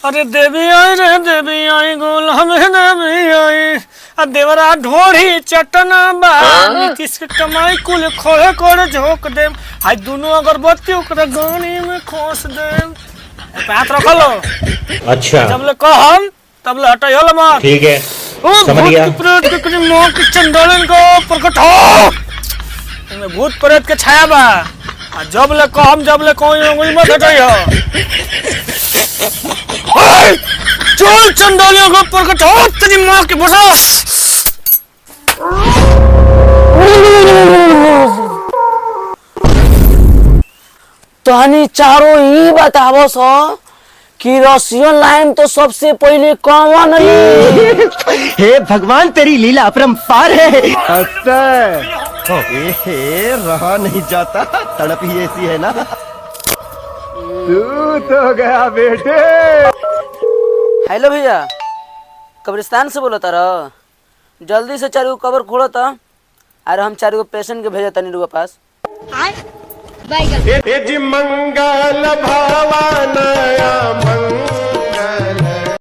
अरे देवी आई रे देवी आई गुलाम देवी आई देवरा ढोड़ी चटना बा नीतीश के कमाई कुल खोले कर झोंक दे हाय दोनों अगरबत्ती ओकरा गानी में खोस दे हाथ रख लो। अच्छा जब ले कहम तब ले हटाई होला मार। ठीक है समझ गया। प्रेत के कनी मौत के चंडालन को प्रकट हो इनमें भूत प्रेत के छाया बा जब ले कहम जब ले कोई उंगली मत हटाई हो। चल चंडालियों को प्रकट हो तेरी माँ के बसा। तहनी चारों ही बतावो सो कि रसियन लाइन तो सबसे पहले कौन हे भगवान तेरी लीला अपरंपार है। रहा नहीं जाता तड़प ही ऐसी है ना। तू तो गया बेटे। हेलो भैया कब्रिस्तान से बोलो तारा जल्दी से चारों कबर खोलो था और हम चारों पेशेंट के भेजा तनी रुआ पास। मंगल